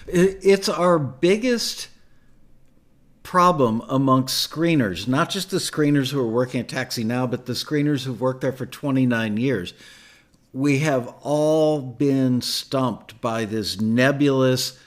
It's our biggest problem amongst screeners, not just the screeners who are working at Taxi now, but the screeners who've worked there for 29 years. We have all been stumped by this nebulous,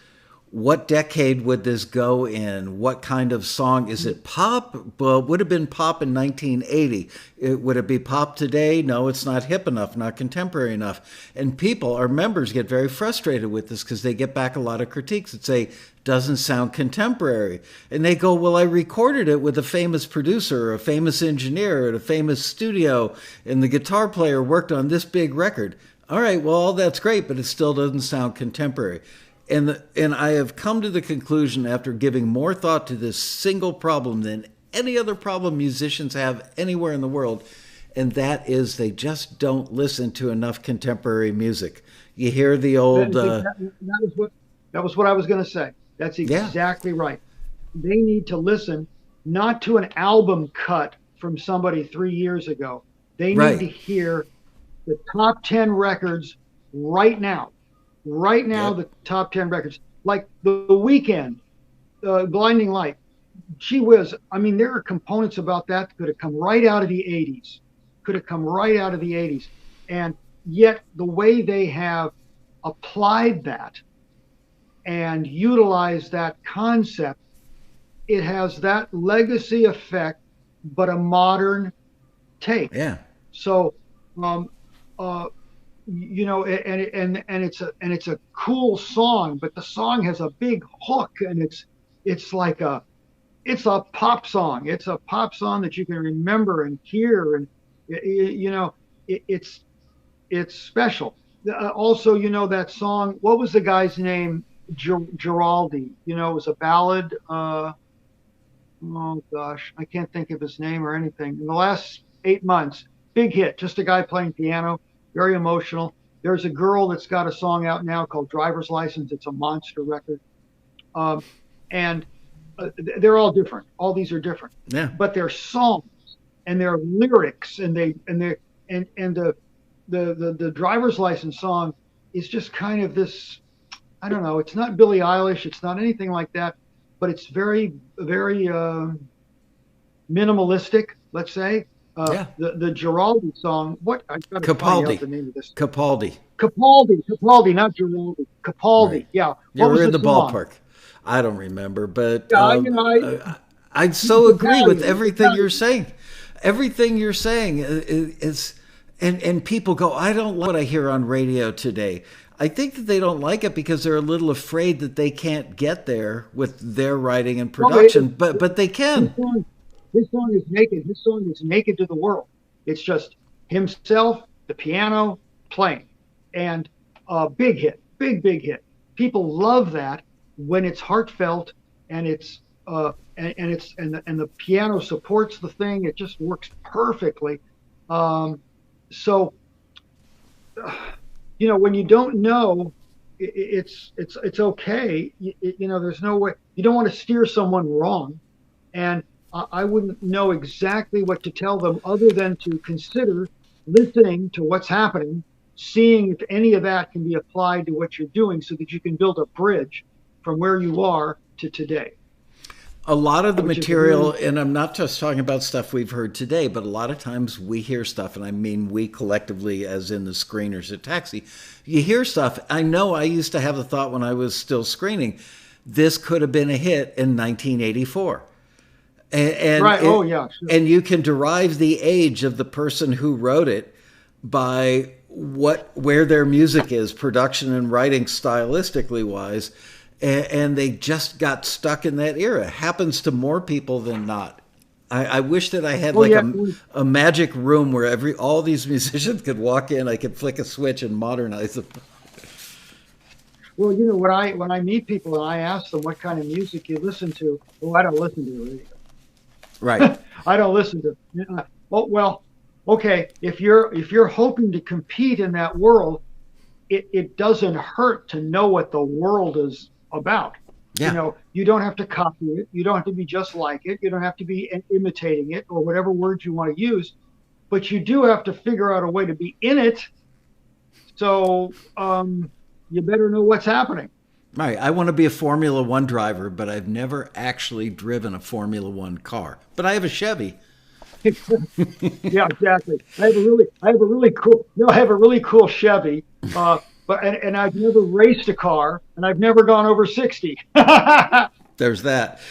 what decade would this go in? What kind of song? Is it pop? Well, it would have been pop in 1980. Would it be pop today? No, it's not hip enough, not contemporary enough. And people, our members, get very frustrated with this because they get back a lot of critiques that say, doesn't sound contemporary. And they go, well, I recorded it with a famous producer, or a famous engineer at a famous studio, and the guitar player worked on this big record. All right, well, all that's great, but it still doesn't sound contemporary. And I have come to the conclusion, after giving more thought to this single problem than any other problem musicians have anywhere in the world, and that is they just don't listen to enough contemporary music. You hear the old... That was what I was going to say. That's exactly right. They need to listen not to an album cut from somebody 3 years ago. They need to hear the top 10 records right now. Right now, the top 10 records, like the Weekend, Blinding Light, gee whiz. I mean, there are components about that could have come right out of the 80s, And yet the way they have applied that and utilized that concept, it has that legacy effect, but a modern take. Yeah. So, you know, and it's a cool song, but the song has a big hook, and it's a pop song. It's a pop song that you can remember and hear, and you know, it's special. Also, you know, that song. What was the guy's name? Giraldi. You know, it was a ballad. Oh gosh, I can't think of his name or anything. In the last 8 months, big hit. Just a guy playing piano. Very emotional. There's a girl that's got a song out now called Driver's License. It's a monster record. And they're all different. All these are different. Yeah. But they're songs and they're lyrics, and the Driver's License song is just kind of this, I don't know, it's not Billie Eilish, it's not anything like that, but it's very, very minimalistic, let's say. The Giraldi song. What? I gotta find out the name of this. Capaldi, not Giraldi. Capaldi. Right. Yeah. Yeah, we're in the ballpark. I don't remember, but I so agree with everything you're saying. Everything you're saying is, and people go, I don't like what I hear on radio today. I think that they don't like it because they're a little afraid that they can't get there with their writing and production, but they can. His song is naked. His song is naked to the world. It's just himself, the piano, playing, and big hit, big hit. People love that when it's heartfelt and it's and the piano supports the thing. It just works perfectly. So you know, when you don't know, it's okay. You know, there's no way. You don't want to steer someone wrong, and I wouldn't know exactly what to tell them other than to consider listening to what's happening, seeing if any of that can be applied to what you're doing so that you can build a bridge from where you are to today. A lot of the material, and I'm not just talking about stuff we've heard today, but a lot of times we hear stuff, and I mean we collectively as in the screeners at Taxi, you hear stuff. I know I used to have the thought when I was still screening, this could have been a hit in 1984. And right. Oh, yeah. Sure. And you can derive the age of the person who wrote it by where their music is, production and writing stylistically wise. And they just got stuck in that era. It happens to more people than not. I wish that I had a magic room where all these musicians could walk in, I could flick a switch and modernize them. Well, you know, when I meet people and I ask them what kind of music you listen to, I don't listen to the radio. Right. I don't listen to. Well, okay. If you're hoping to compete in that world, it doesn't hurt to know what the world is about. Yeah. You know, you don't have to copy it. You don't have to be just like it. You don't have to be imitating it or whatever words you want to use. But you do have to figure out a way to be in it. So you better know what's happening. Right. I want to be a Formula One driver, but I've never actually driven a Formula One car. But I have a Chevy. Yeah, exactly. I have a really cool, no, I have a really cool Chevy. And I've never raced a car, and I've never gone over 60. There's that.